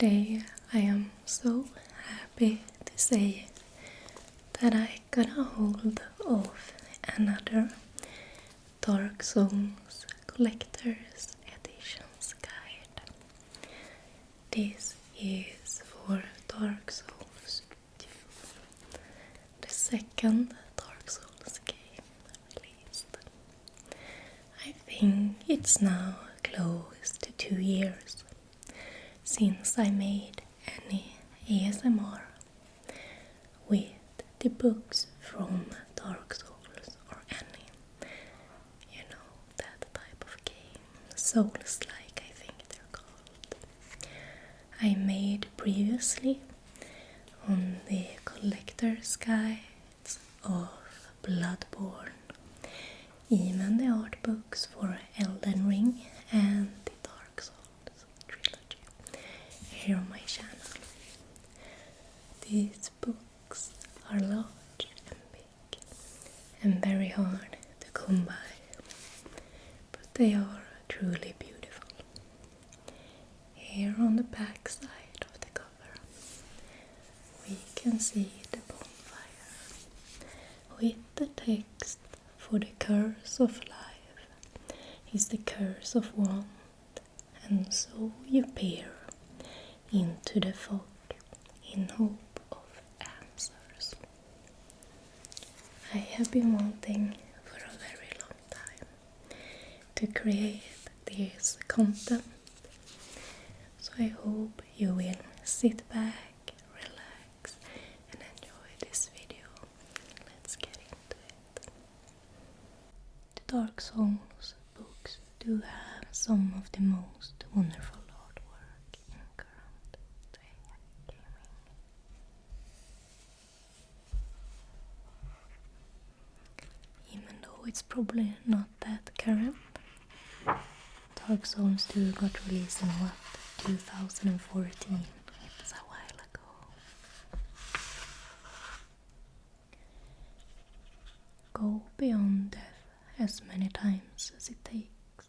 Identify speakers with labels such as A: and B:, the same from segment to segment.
A: Today I am so happy to say that I got a hold of another Dark Souls Collector's Editions guide. This is for Dark Souls 2, the second Dark Souls game released. I think it's now close to 2 years since I made any ASMR with the books from Dark Souls or any, that type of game. Souls-like, I think they're called. I made previously on the collector's guides of Bloodborne, even the art books for Elden Ring and the Dark Souls trilogy here on my channel. These books are large and big and very hard to come by, but they are truly beautiful. Here on the back side of the cover we can see the bonfire with the text, "For the curse of life is the curse of want, and so you peer into the fog in hope of answers." I have been wanting for a very long time to create this content, so I hope you will sit back, relax and enjoy this video. Let's get into it. The Dark Souls books do have some of the most wonderful artwork in current day gaming. Even though it's probably not that current, Dark Souls 2 got released in 2014. It's a while ago. Go beyond death as many times as it takes.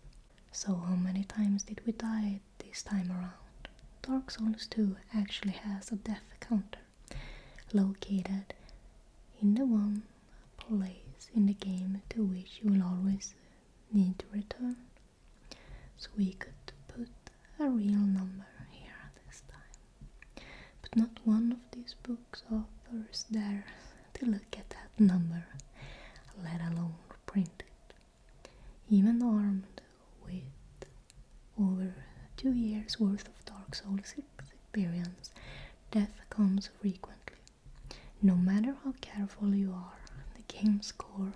A: So how many times did we die this time around? Dark Souls 2 actually has a death counter located in the one place in the game to which you will always need to return. So we could put a real number here this time. But not one of these books authors dare to look at that number, let alone print it. Even armed with over 2 years worth of Dark Souls experience, death comes frequently. No matter how careful you are, the game's core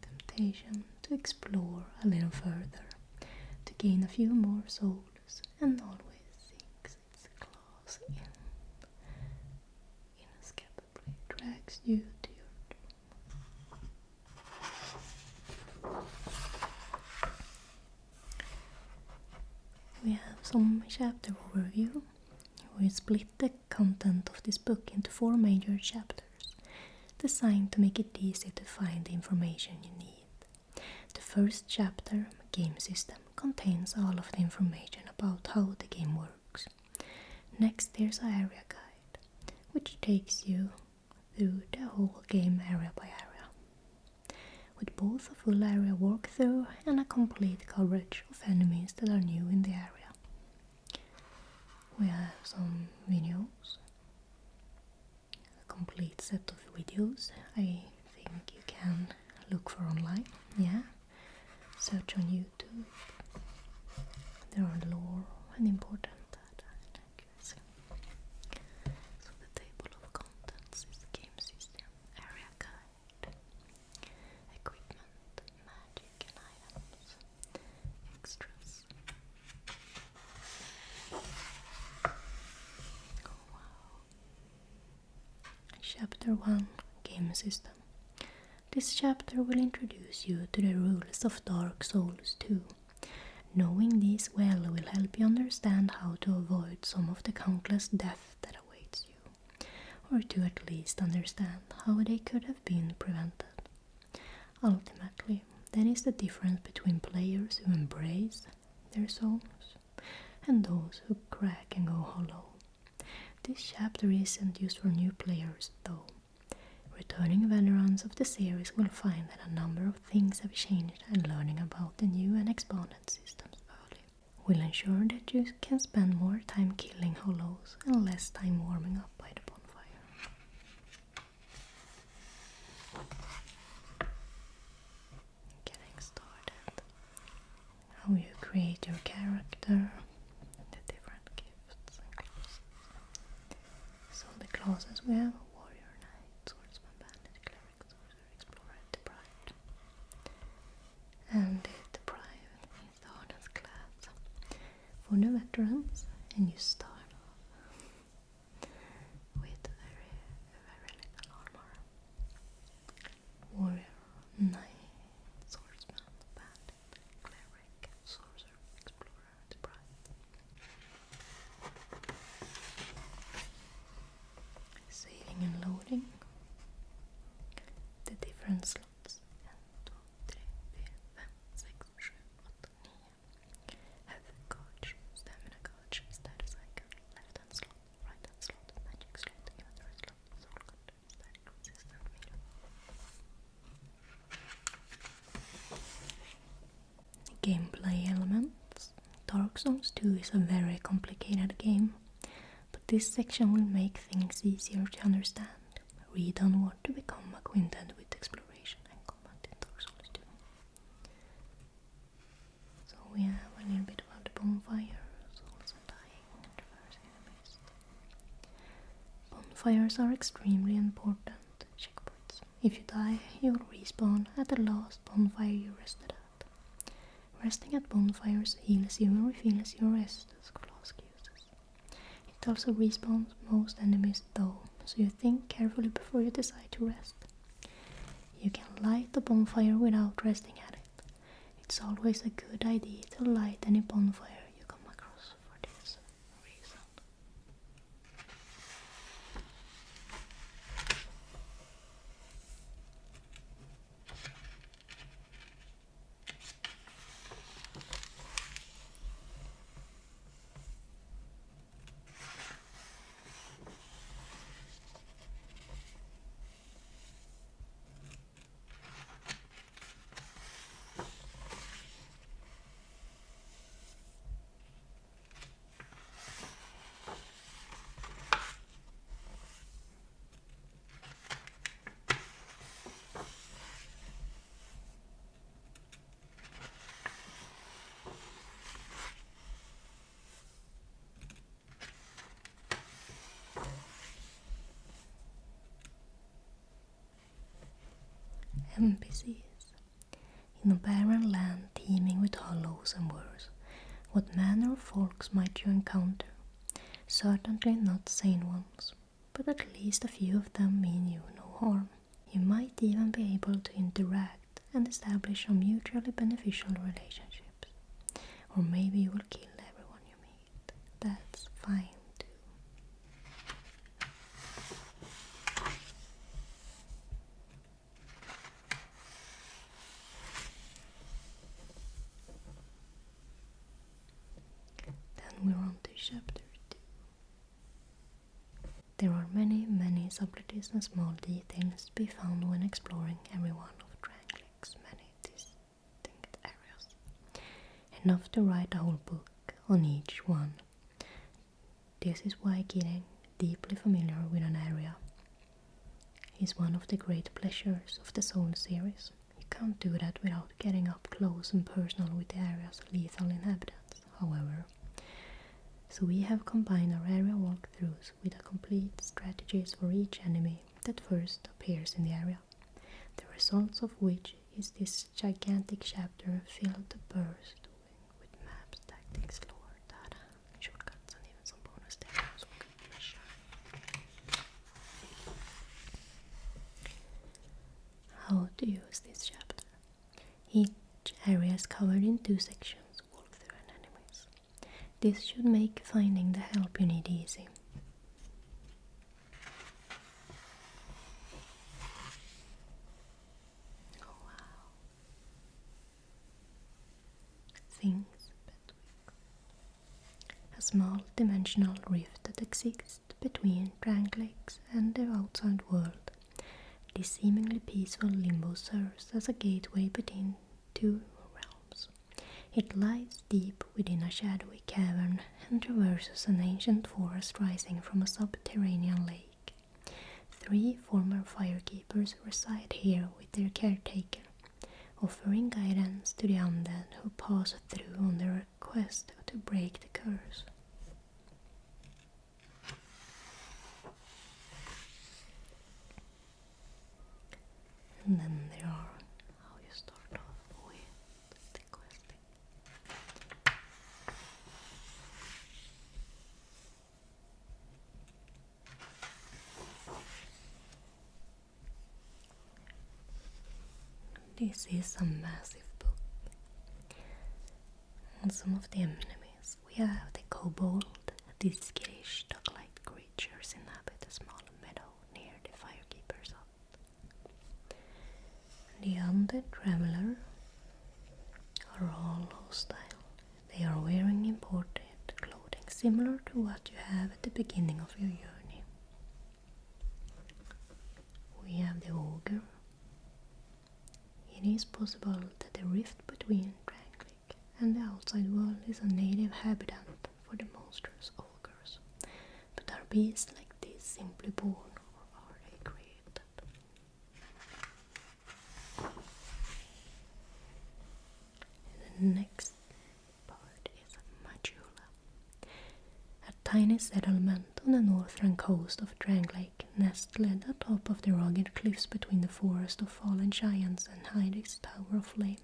A: temptation to explore a little further, to gain a few more souls, and always sinks its claws in, inescapably drags you to your doom. We have some chapter overview. We split the content of this book into 4 major chapters, designed to make it easy to find the information you need. The first chapter, Game System, contains all of the information about how the game works. Next there's an area guide, which takes you through the whole game area by area, with both a full area walkthrough and a complete coverage of enemies that are new in the area. We have some videos, a complete set of videos I think you can look for online, yeah. Search on YouTube. There are lore and important data and accuracy. So the table of contents is Game System, area guide, equipment, magic and items, extras. Oh wow. Chapter 1, Game System. This chapter will introduce you to the rules of Dark Souls 2. Knowing these well will help you understand how to avoid some of the countless deaths that awaits you, or to at least understand how they could have been prevented. Ultimately, that is the difference between players who embrace their souls and those who crack and go hollow. This chapter isn't used for new players though. Returning veterans of the series will find that a number of things have changed, and learning about the new and expanded systems early will ensure that you can spend more time killing hollows and less time warming up by the bonfire. Getting started. How you create your character, the different gifts and classes. So the classes we have: warrior, knight, swordsman, bandit, cleric, sorcerer, explorer, deprived. And the deprived is the hardest class for the veterans, and you start off with very little armor. Warrior, knight, swordsman, bandit, cleric, sorcerer, explorer, deprived. Saving and loading the different slots. 1, 2, 3, 4, 5, 6, 7, 8, 9. Health gauge, stamina gauge, status icon, left hand slot, right hand slot, magic slot, inventory slot, soul counter, static resistant meter. Gameplay elements. Dark Souls 2 is a very complicated game, but this section will make things easier to understand. Read on what to become acquainted with exploration and combat in Dark Souls 2. So we have a little bit about the bonfire, souls undying, and traversing the mist. Bonfires are extremely important checkpoints. If you die, you will respawn at the last bonfire you rested at. Resting at bonfires heals you and refills your rest as flask uses. It also respawns most enemies though, so you think carefully before you decide to rest. You can light the bonfire without resting at it. It's always a good idea to light any bonfire you come across for this reason. NPCs. In a barren land teeming with hollows and wars, what manner of folks might you encounter? Certainly not sane ones, but at least a few of them mean you no harm. You might even be able to interact and establish some mutually beneficial relationships. Or maybe you will kill everyone you meet. That's fine too. Then we're on to chapter 2. There are many subtleties and small details to be found when exploring every one of Drangleic many distinct areas. Enough to write a whole book on each one. This is why getting deeply familiar with an area is one of the great pleasures of the Soul series. You can't do that without getting up close and personal with the area's lethal inhabitants, however. So we have combined our area walkthroughs with a complete strategies for each enemy that first appears in the area. The results of which is this gigantic chapter filled to bursting with maps, tactics, lore, data, shortcuts, and even some bonus demos for good pleasure. How to use this chapter. Each area is covered in 2 sections. This should make finding the help you need easy. Oh wow. Things Bedwick. a small dimensional rift that exists between Drangleic and the outside world. This seemingly peaceful limbo serves as a gateway between two realms. It lies deep within a shadowy cavern and traverses an ancient forest rising from a subterranean lake. 3 former firekeepers reside here with their caretaker, offering guidance to the undead who pass through on their quest to break the curse. And then there are how you start off with the questing. This is a massive book. And some of the enemies, we have the kobold. These skittish duck-like creatures inhabit a small meadow near the firekeeper's hut. The undead traveler are all hostile. They are wearing imported clothing similar to what you have at the beginning of your journey. We have the ogre. It is possible that the rift between Drangleic and the outside world is a native habitat for the monstrous ogres. But are beasts like this simply born, or are they created? The next part is Majula, a tiny settlement on the northern coast of Drangleic, nestled atop of the rugged cliffs between the forest of fallen giants and Heidi's Tower of Flame.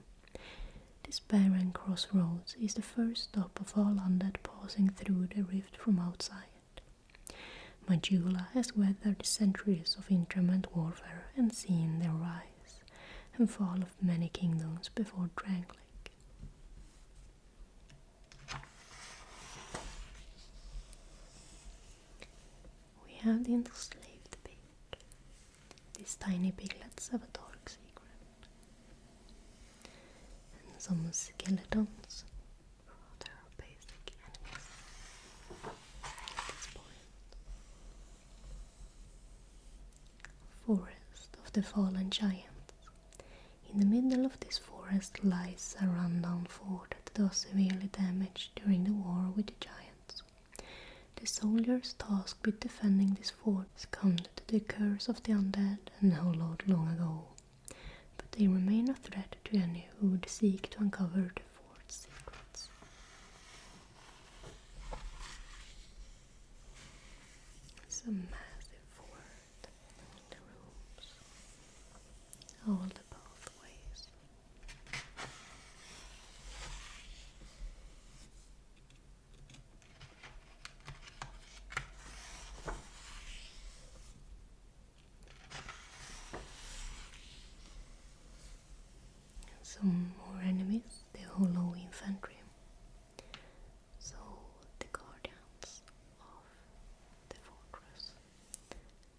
A: This barren crossroads is the first stop of all undead passing through the rift from outside. Majula has weathered the centuries of intrament warfare and seen the rise and fall of many kingdoms before Drangleic. We have the enslaved pig. These tiny piglets have a dark secret. And some skeletons, rather basic enemies at this point. Forest of the Fallen Giants. In the middle of this forest lies a rundown fort that was severely damaged during the war with the giants. The soldiers tasked with defending this fort succumbed to the curse of the undead and hollowed long ago, but they remain a threat to any who would seek to uncover the fort's secrets. It's a massive fort, the rooms, all the pathways. Some more enemies, the hollow infantry. So the guardians of the fortress,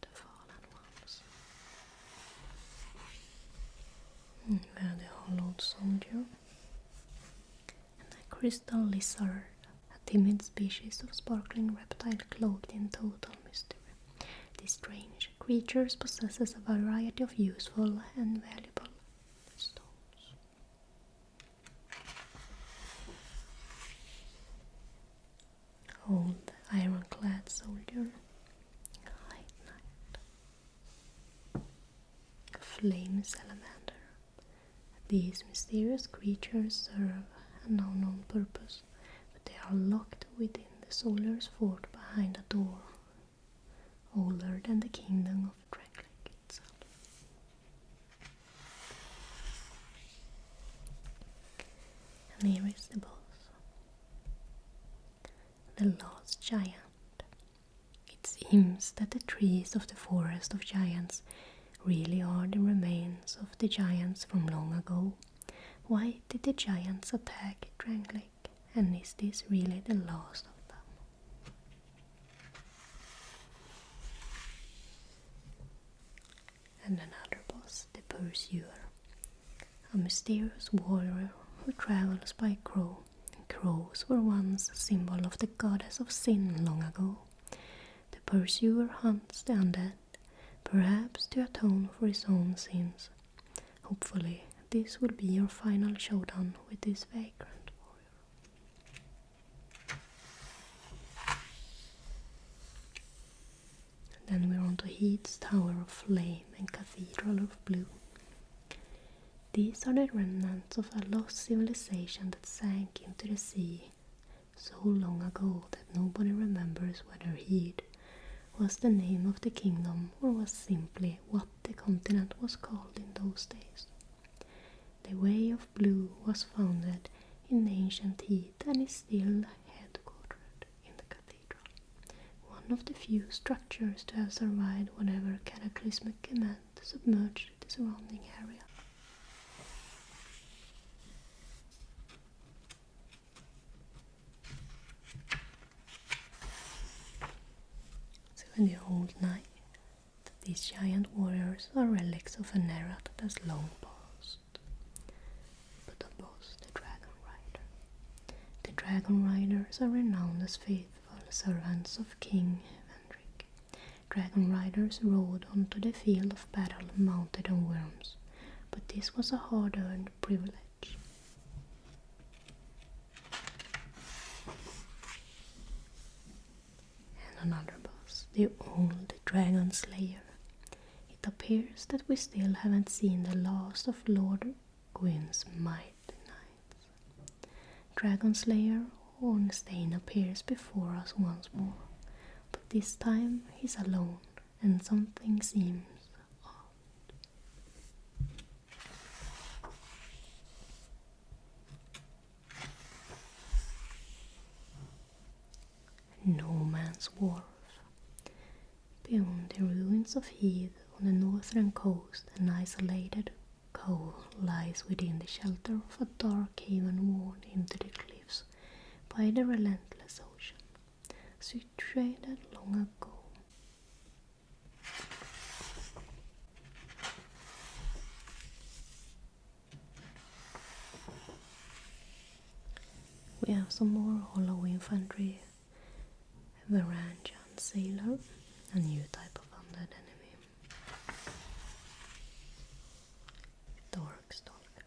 A: the fallen ones. We have the hollowed soldier and the crystal lizard, a timid species of sparkling reptile cloaked in total mystery. These strange creatures possesses a variety of useful and valuable stones. Old ironclad soldier, Light Knight, Flame Salamander. These mysterious creatures serve an unknown purpose, but they are locked within the soldier's fort behind a door, older than the kingdom of Drangleic itself. And here is the boss. The last giant. It seems that the trees of the forest of giants really are the remains of the giants from long ago. Why did the giants attack Drangleic, and is this really the last of them? And another boss, the Pursuer, a mysterious warrior who travels by crow, crows were once a symbol of the goddess of sin long ago. The pursuer hunts the undead, perhaps to atone for his own sins. Hopefully, this will be your final showdown with this vagrant warrior. Then we're on to Heath's Tower of Flame and Cathedral of Blue. These are the remnants of a lost civilization that sank into the sea so long ago that nobody remembers whether Heath was the name of the kingdom or was simply what the continent was called in those days. The Way of Blue was founded in ancient Heath and is still headquartered in the cathedral, one of the few structures to have survived whatever cataclysmic event submerged the surrounding area. So in the old night, these giant warriors are relics of an era that has long passed. But above the Dragon Rider. The Dragon Riders are renowned as faithful servants of King Vendrick. Dragon Riders rode onto the field of battle mounted on worms, but this was a hard-earned privilege. And another boss, the old Dragon Slayer. It appears that we still haven't seen the last of Lord Gwyn's mighty knights. Dragon Slayer Ornstein appears before us once more, but this time he's alone and something seems odd. No Man's Wharf. Beyond the ruins of Heath on the northern coast, an isolated cove lies within the shelter of a dark haven worn into the cliffs by the relentless ocean, situated long ago. We have some more hollow infantry, a Varangian sailor, a new type of undead enemy. Darkstalker.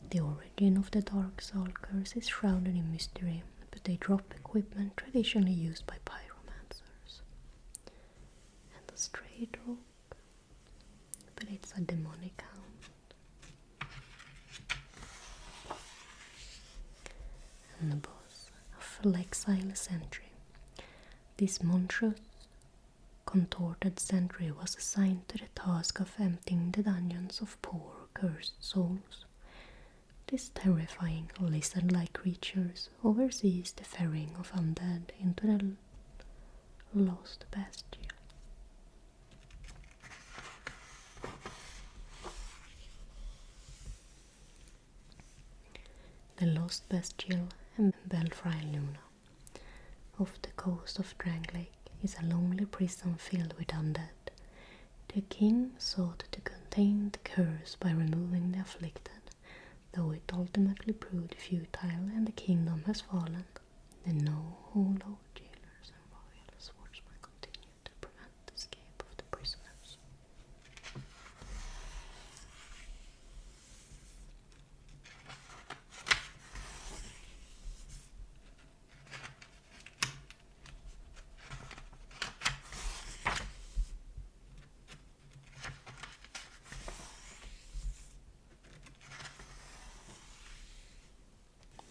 A: The origin of the Darkstalkers is shrouded in mystery, but they drop equipment traditionally used by pyromancers. And a stray dog, but it's a demonic hound. And the boss, a Flexile Sentry. This monstrous contorted sentry was assigned to the task of emptying the dungeons of poor, cursed souls. This terrifying lizard-like creatures oversees the ferrying of undead into the Lost Bastion. The Lost Bestial and Belfry Luna. Off the coast of Drangleic is a lonely prison filled with undead. The king sought to contain the curse by removing the afflicted, though it ultimately proved futile and the kingdom has fallen. The no-hollow jailers and royal swordsmen continue to prevent the escape of the prisoners.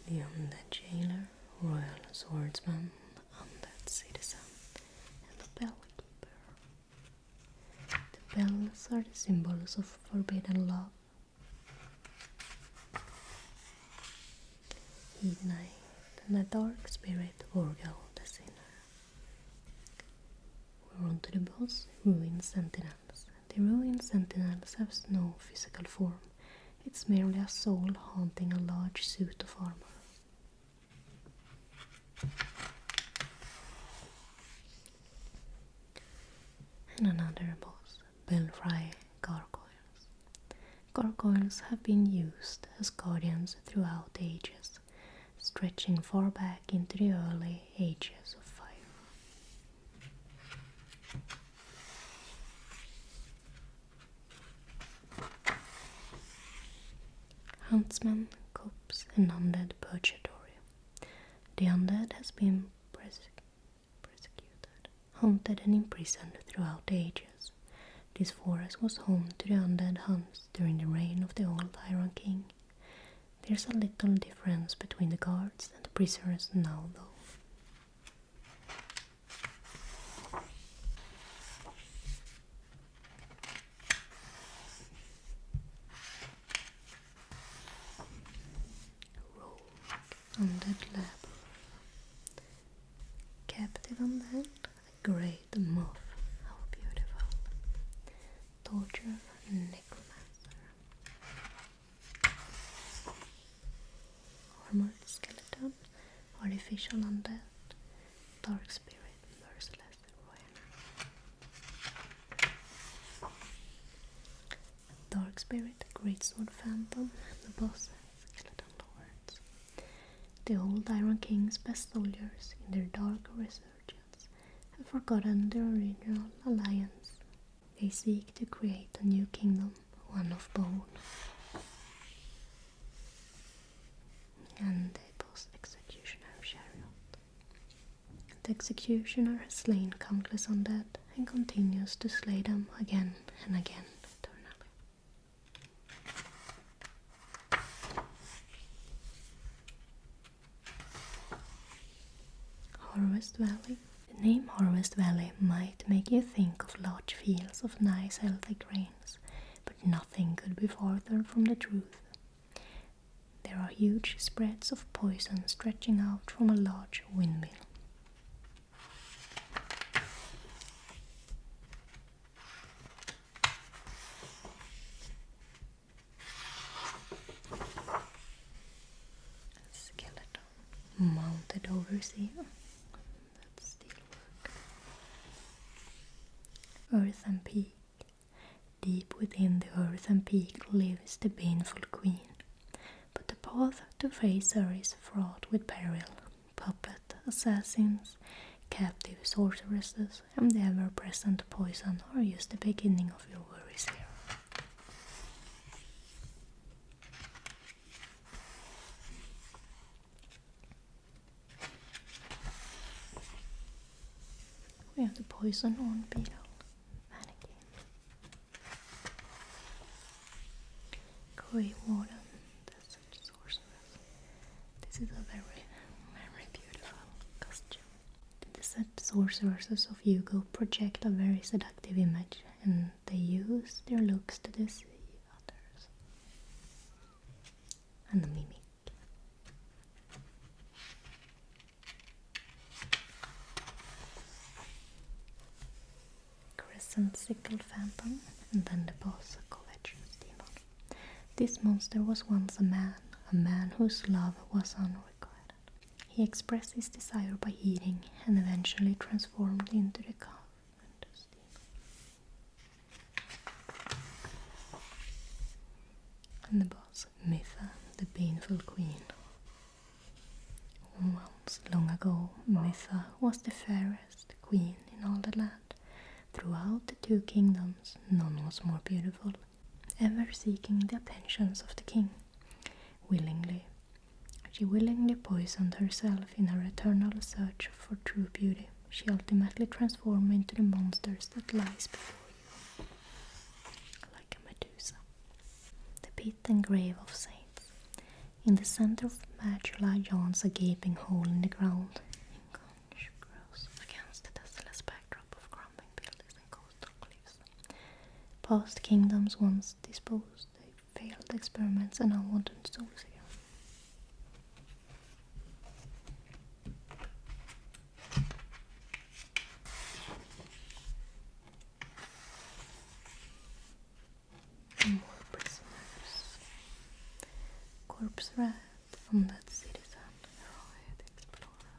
A: The undead jailer, royal swordsman, undead citizen, and the bellkeeper. The bells are the symbols of forbidden love. Heath Knight and the dark spirit Vorgal the sinner. We're on to the boss, Ruined Sentinels. The Ruined Sentinels have no physical form. It's merely a soul haunting a large suit of armor. And another boss, Belfry Gargoyles. Gargoyles have been used as guardians throughout the ages, stretching far back into the early ages of fire. Huntsman, cops, and undead purgatory. The undead has been persecuted, hunted, and imprisoned throughout the ages. This forest was home to the undead hunts during the reign of the old Iron King. There's a little difference between the guards and the prisoners now, though. Undead lab. Captive undead, a great moth. How beautiful. Torture, necromancer. Armored skeleton, artificial undead, dark spirit, merciless ruiner. Dark spirit, great sword phantom, and the boss, skeleton lords. The old Iron King's best soldiers, in their dark resurgence, have forgotten their original alliance. They seek to create a new kingdom, one of bone. And a post-executioner chariot. The executioner has slain countless undead and continues to slay them again and again eternally. Harvest Valley. The name Harvest Valley might make you think of large fields of nice healthy grains, but nothing could be farther from the truth. There are huge spreads of poison stretching out from a large windmill. A skeleton mounted overseer. That's steelwork. Earthen Peak. Deep within the Earthen Peak lives the baneful queen. But the path to face her is fraught with peril. Puppet assassins, captive sorceresses, and the ever-present poison are just the beginning of your worries here. We have the poison horn beetle. Mannequin. Grey Warden. This is a very, very beautiful costume. The set sorceresses of Hugo project a very seductive image, and they use their looks to deceive others. And the mimic. Crescent Sickle Phantom, and then the boss, Covetous Demon. This monster was once a man whose love was unrequited. He expressed his desire by eating and eventually transformed into the Covetous Demon. And the boss, Mytha, the baneful queen. Once long ago, Mytha was the fairest queen in all the land. Throughout the two kingdoms, none was more beautiful, ever seeking the attentions of the king. She willingly poisoned herself in her eternal search for true beauty. She ultimately transformed into the monsters that lies before you, like a Medusa. The pit and grave of saints. In the center of Magula yawns a gaping hole in the ground, gross against the desolate backdrop of crumbling buildings and coastal cliffs. Past kingdoms once disposed, they failed experiments and unwanted souls here. More prisoners. Corpse rat, undead citizen, heroic explorer.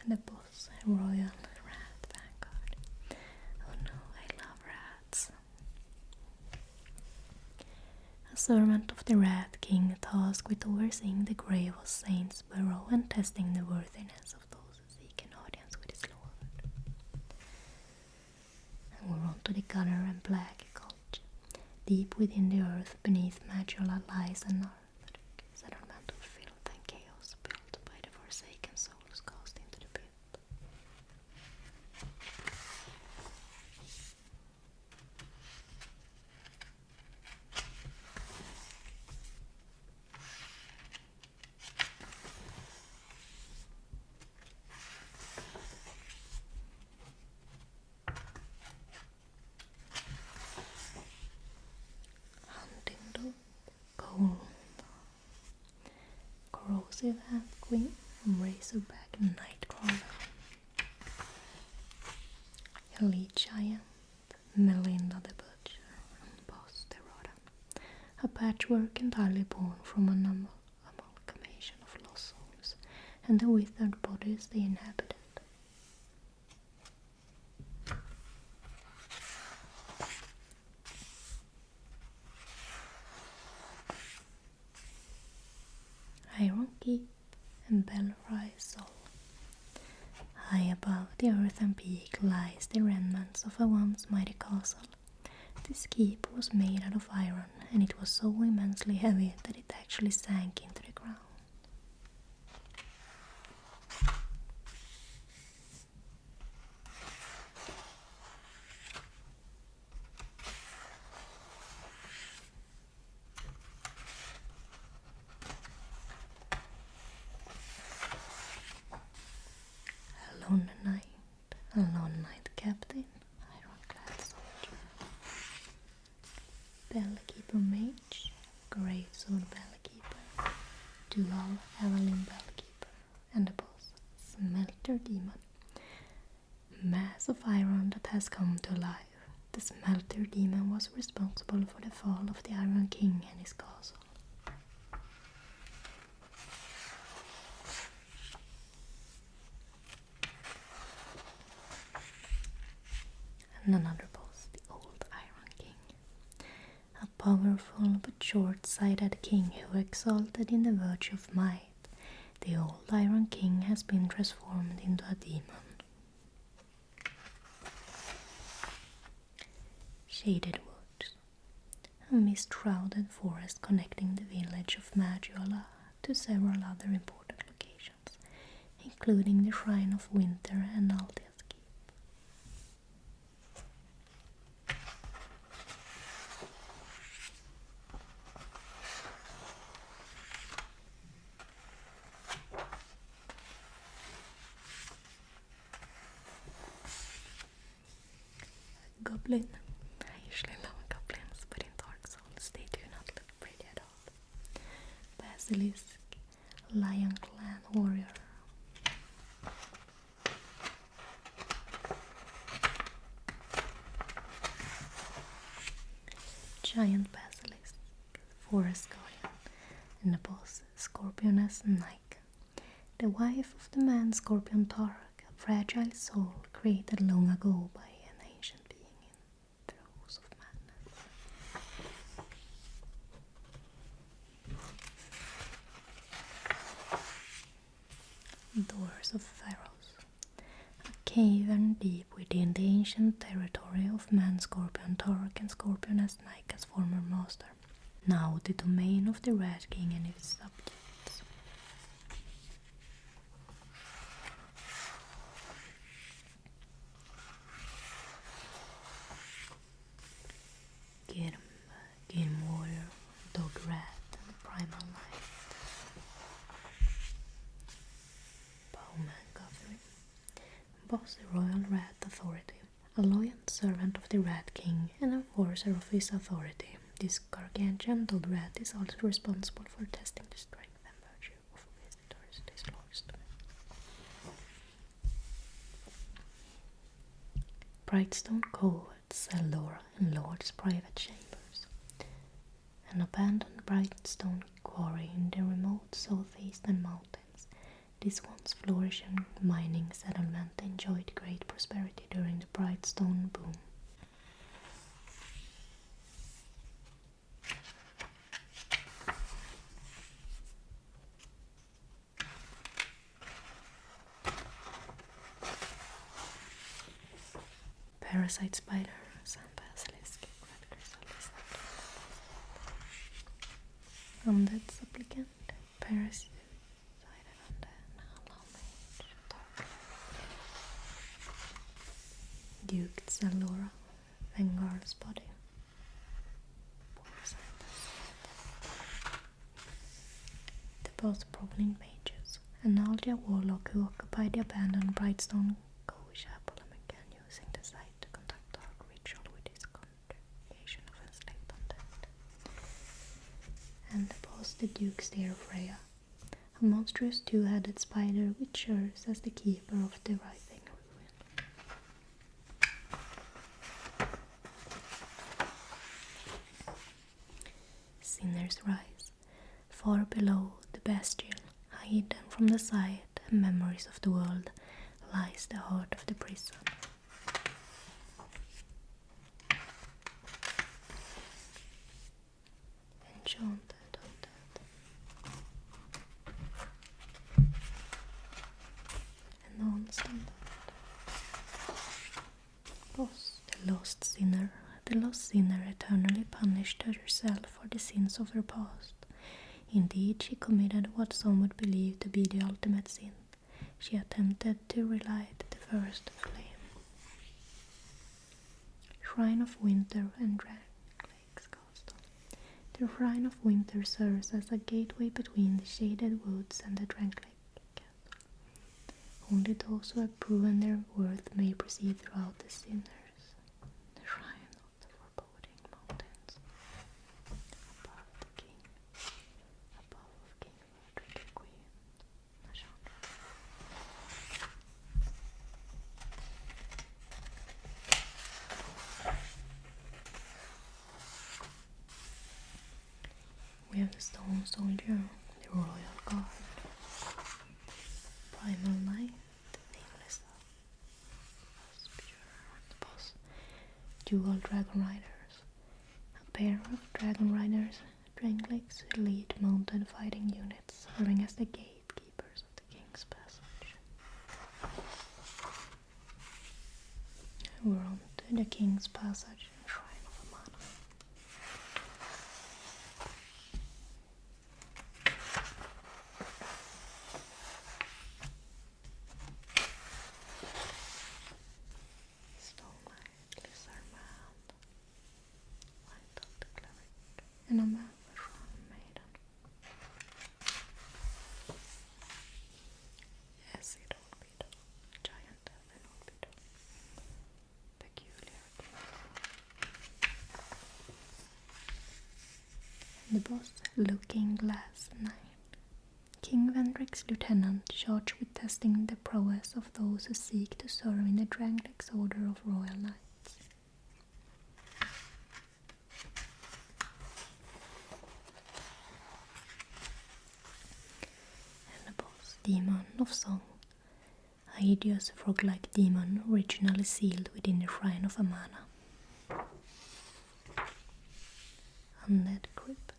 A: And the boss, royal rat vanguard. Oh no, I love rats. A servant of the Rat King tasked with overseeing the grave of Saints Burrow and testing the worthiness of those who seek an audience with his lord. And we're on to the color and black culture. Deep within the earth, beneath Majula lies an ark, settlement of filth and chaos built by the forsaken souls cast into the pit. Hunting Cold, corrosive half queen from Razorback Nightcrawler, Elite Giant, Melinda the Butcher, and Boss the Rodden, a patchwork entirely born from an amalgamation of lost souls and the withered bodies they inhabited. Iron Keep and Belfry Soul. High above the earthen peak lies the remnants of a once mighty castle. This keep was made out of iron, and it was so immensely heavy that it actually sank into the ground. A lone knight captain, ironclad soldier, Bellkeeper mage, great sword Bellkeeper, dual Evelyn Bellkeeper, and the boss, Smelter Demon. Mass of iron that has come to life. The Smelter Demon was responsible for the fall of the Iron King and his castle. And another boss, the Old Iron King. A powerful but short-sighted king who exalted in the virtue of might, the Old Iron King has been transformed into a demon. Shaded Woods, a mist-shrouded forest connecting the village of Majula to several other important locations, including the Shrine of Winter and Aldia's Keep. Goblin. I usually love goblins, but in Dark Souls they do not look pretty at all. Basilisk, Lion Clan warrior. Giant Basilisk, Forest Guardian, and the boss, Scorpioness Nika, the wife of the man Scorpion Tark, a fragile soul created long ago by an ancient being in throes of madness. Doors of Pharaohs, a cavern deep within the ancient territory of man Scorpion Tark and Scorpioness Nika's former master, now the domain of the Rat King and his subjects. Girm Warrior, Dog Rat, and Primal Light. Bowman Guthrie, Boss the Royal Rat Authority, a loyal servant of the Rat King and enforcer of his authority. This gargantuan dog rat is also responsible for testing the strength and virtue of visitors to his lord's domain. Brightstone Cove, Zeldora, and Lord's private chambers. An abandoned Brightstone quarry in the remote southeastern mountains. This once flourishing mining settlement enjoyed great prosperity during the Brightstone boom. parasite spider, sand basilisk, red crystal lizard, undead supplicant, parasite undead, hollow mage, Duke Zalora, Vengar's body. The both-provenant mages, an Aldia warlock who occupied the abandoned Brightstone Cove Chapel and began using the site to conduct dark ritual with his congregation of enslaved undead. And the boss, the Duke's dear Freya, a monstrous two-headed spider which serves as the keeper of the writhing ruin. Sinner's Rise. Far below the Bastille, hidden from the sight and memories of the world, lies the heart of the prison. Enchanted undead. Enhanced undead. Boss, the lost sinner. The lost sinner eternally punished herself for the sins of her past. Indeed, she committed what some would believe to be the ultimate sin. She attempted to relight the first flame. Shrine of Winter and Dranglake's Castle. The Shrine of Winter serves as a gateway between the shaded woods and the Dranglake Castle. Only those who have proven their worth may proceed throughout the sinners. The Shrine of the Foreboding Mountains. Above the king. Above King Frederick and Queen Nashandra. We have the Stone Soldier, the Royal Guard, Primal Knight, the Nameless the boss, Dual Dragon Riders, a pair of Dragon Riders, Dranglake's elite mounted fighting units, serving as the gatekeepers of the King's Passage. We're on to the King's Passage and Shrine of Amana. Stone Knight, Lizard Man, Light of the Cleric, and a man with Shrine Maiden. Acid Old Beetle, Giant Death and Old Beetle. Peculiar King. The boss, Looking Glass 9. King Vendrick's lieutenant, charged with testing the prowess of those who seek to serve in the Dranglake's Order of Royal Knights. And the boss, Demon of Song. A hideous frog-like demon originally sealed within the Shrine of Amana. Undead Crypt.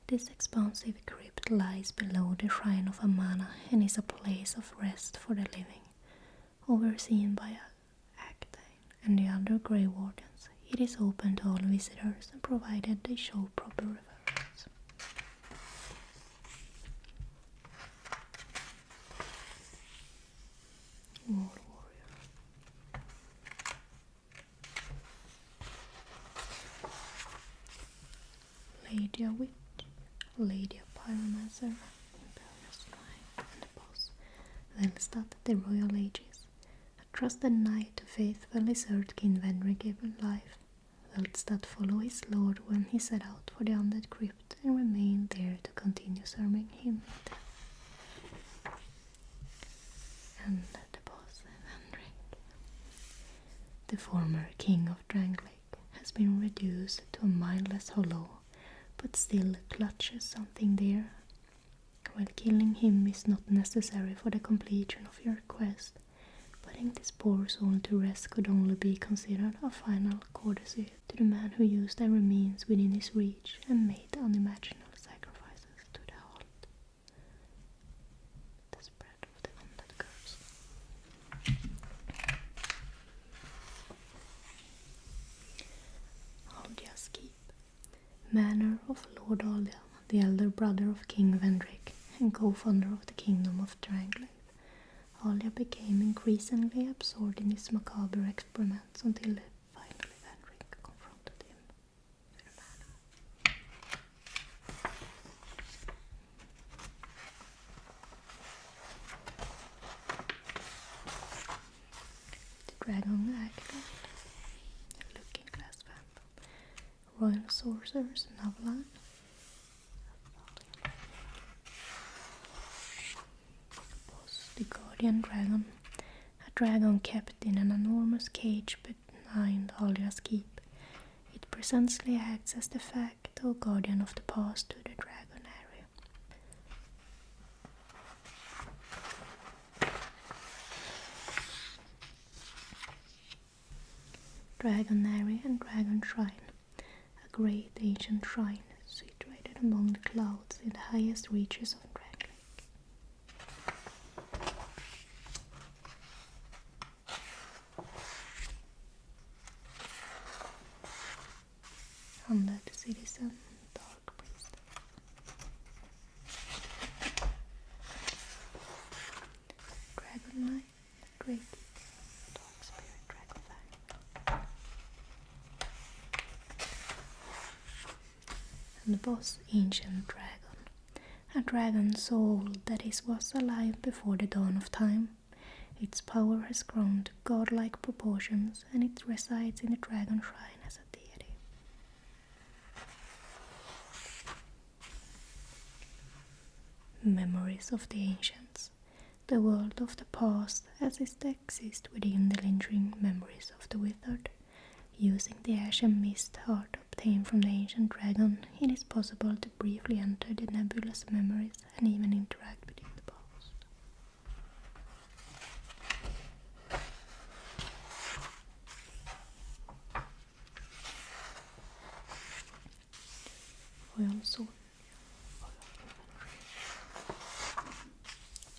A: This expansive crypt lies below the Shrine of Amana and is a place of rest for the living. Overseen by Actane and the other Grey Wardens, it is open to all visitors and provided they show proper reverence. War Warrior. Lady of Witch, Lady of Pyromancer, Imperious Knight, and the boss, Velstadt, the Royal Aegis. A trusted knight to faithfully serve King Vendrick every life. Velstadt followed his lord when he set out for the Undead Crypt and remained there to continue serving him. And the boss, Vendrick, the former king of Dranglake, has been reduced to a mindless hollow, but still clutches something there. While killing him is not necessary for the completion of your quest, putting this poor soul to rest could only be considered a final courtesy to the man who used every means within his reach and made unimaginable sacrifices to the halt. The spread of the undead curse. manor of Lord Alia, the elder brother of King Vendrick and co-founder of the Kingdom of Drangleic, Alia became increasingly absorbed in his macabre experiments until finally Vendrick confronted him with the manor. The dragon acted, a looking-glass phantom, royal sorcerers and Avalan. The guardian dragon, a dragon kept in an enormous cage behind Alia's keep. It presently acts as de facto guardian of the past to the dragon area. Dragonary and Dragon Shrine, a great ancient shrine situated among the clouds in the highest reaches of Drangleic. Undead citizen, dark priest. Dragon Knight, Drake, dark spirit, Dragonfang. And the boss, Ancient Dragon, a dragon so old that it was alive before the dawn of time. Its power has grown to godlike proportions, and it resides in the Dragon Shrine as a deity. Memories of the Ancients, the world of the past as it exists within the lingering memories of the withered. Using the ash and mist heart obtained from the ancient dragon, it is possible to briefly enter the nebulous memories and even interact within the past. Royal Sword,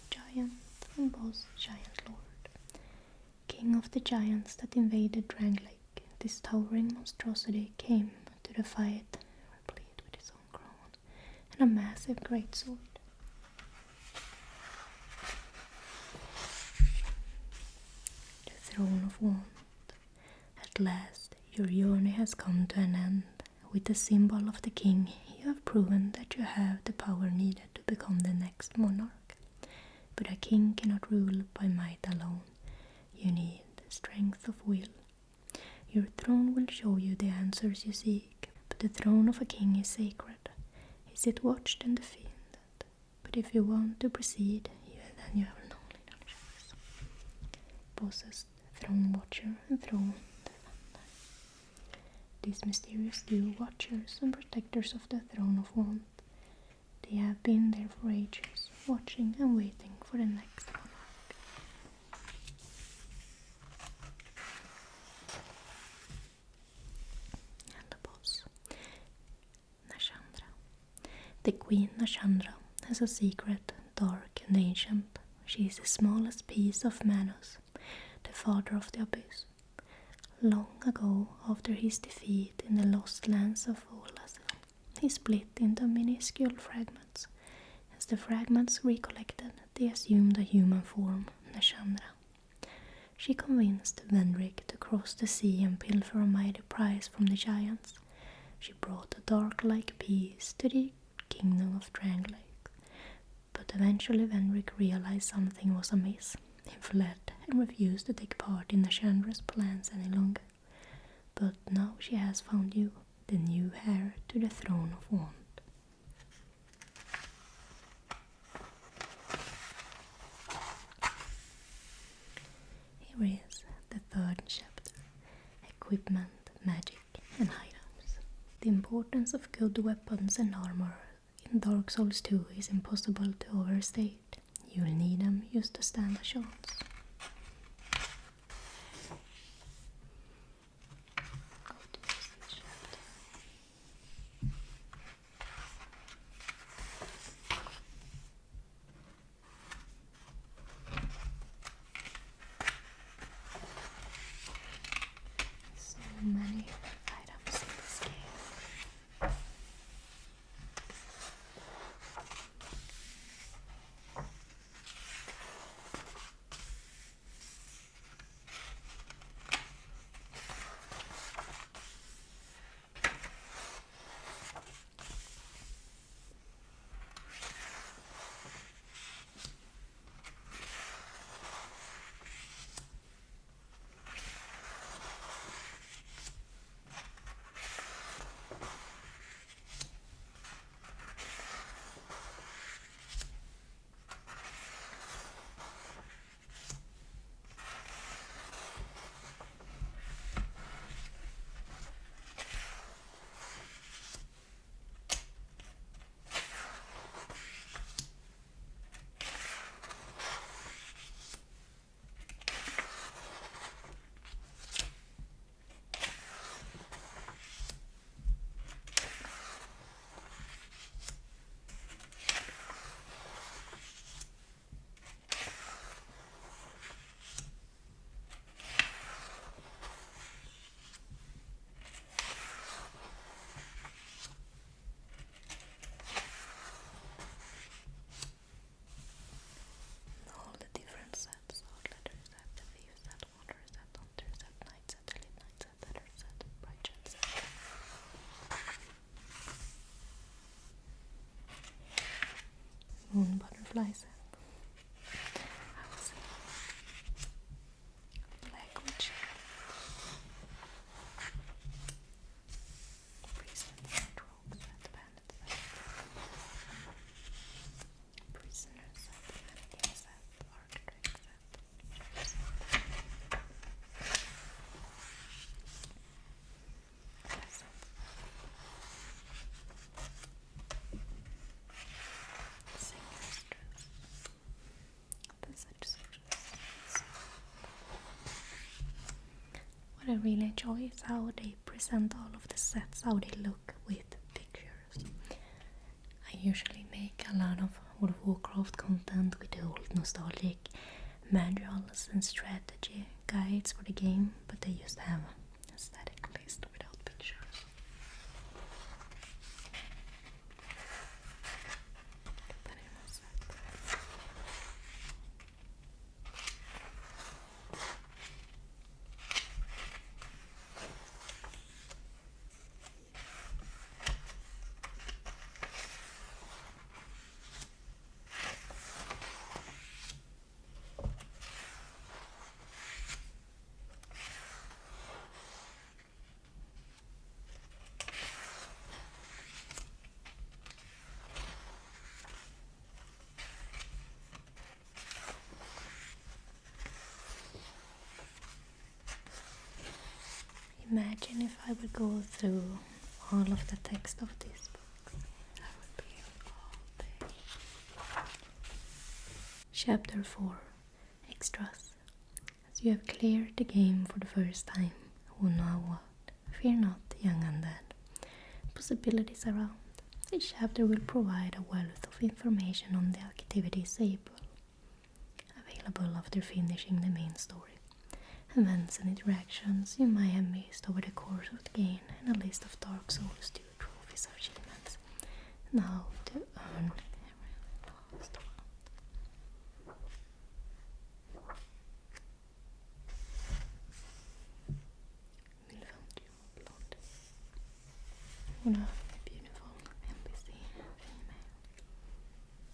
A: Giant and boss, Giant Lord. King of the giants that invaded Drangleic, this towering monstrosity came to the fight replete with his own crown and a massive greatsword. The Throne of Want. At last, your journey has come to an end. With the symbol of the king, you have proven that you have the power needed to become the next monarch. But a king cannot rule by might alone. You need strength of will. Your throne will show you the answers you seek, but the throne of a king is sacred. Is it watched and defended? But if you want to proceed, then you have no little choice. Bosses, Throne Watcher and Throne Defender. These mysterious duo watchers and protectors of the Throne of Want. They have been there for ages, watching and waiting for the next monarch. And the boss, Nashandra. The Queen Nashandra has a secret, dark and ancient. She is the smallest piece of Manus, the father of the abyss. Long ago, after his defeat in the lost lands of Olas, he split into minuscule fragments. As the fragments recollected, they assumed a human form, Nashandra. She convinced Vendrick to cross the sea and pilfer a mighty prize from the giants. She brought a dark-like peace to the kingdom of Drangleic. But eventually Vendrick realized something was amiss. He fled and refused to take part in Nashandra's plans any longer. But now she has found you, the new heir to the Throne of Want. Here is the third chapter, Equipment, Magic and Items. The importance of good weapons and armor in Dark Souls 2 is impossible to overstate. You will need them just to stand a chance. So many items in this game. what I really enjoy is how they present all of the sets, how they look with pictures. I usually make a lot of World of Warcraft content with the old nostalgic manuals and strategy guides for the game, but they just have a static list without pictures. Put in a set. Imagine if I would go through all of the text of this book. I would be here all day. Chapter 4. Extras. As you have cleared the game for the first time, who know what? Fear not, young undead. Possibilities around. Each chapter will provide a wealth of information on the activities available after finishing the main story. Events and interactions you might have missed over the course of the game, and a list of Dark Souls 2 trophies achievements. Now to earn every last one. What a beautiful NPC female.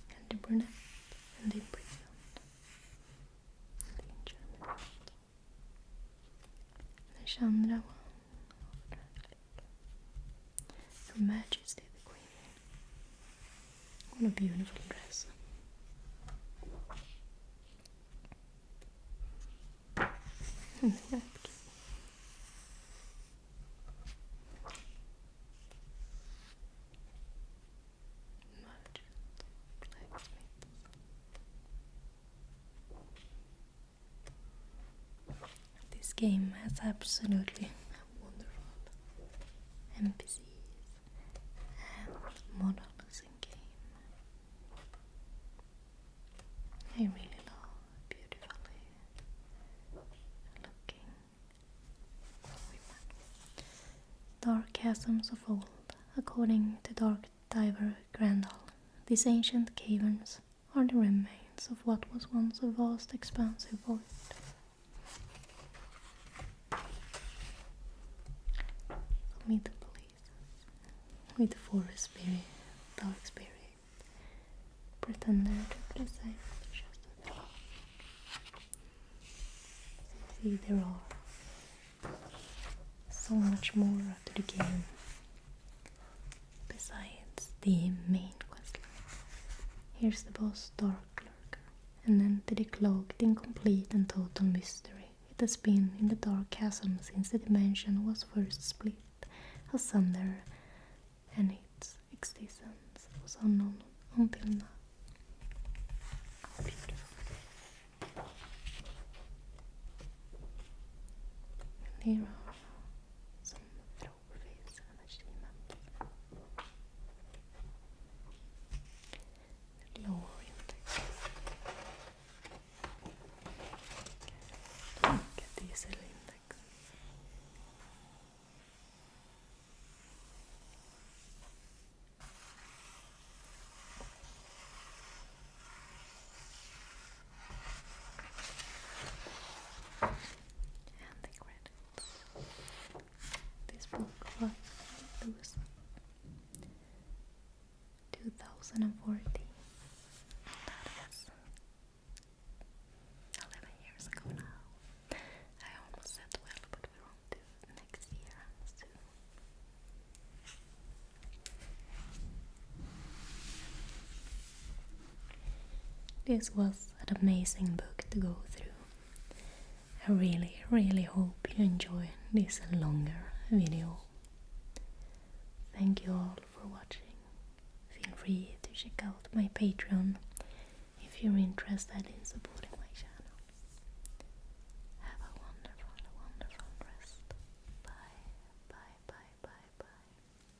A: And the brunette and the imprisoned. And the injured. The Chandra one. Her Majesty the Queen. What a beautiful dress. And the upkeep. This game has absolutely wonderful NPCs and models in game. I really love beautifully looking women. Dark chasms of old. According to Dark Diver Grandal, these ancient caverns are the remains of what was once a vast expansive void. Meet the police with the forest spirit, dark spirit, pretender to the same just see there are so much more after the game besides the main questline. Here's the boss, Dark Lurker, an entity cloaked in complete and total mystery. It has been in the dark chasm since the dimension was first split asunder, and its existence was unknown until now. How beautiful. And here are some trophies and achievements. The lower index. Look at these little index. And the credits. This book was released 2014. That is 11 years ago now. I almost said 12, but we're on to next year soon. This was an amazing book to go through. I really hope you enjoy this longer video. Thank you all for watching. Feel free to check out my Patreon if you're interested in supporting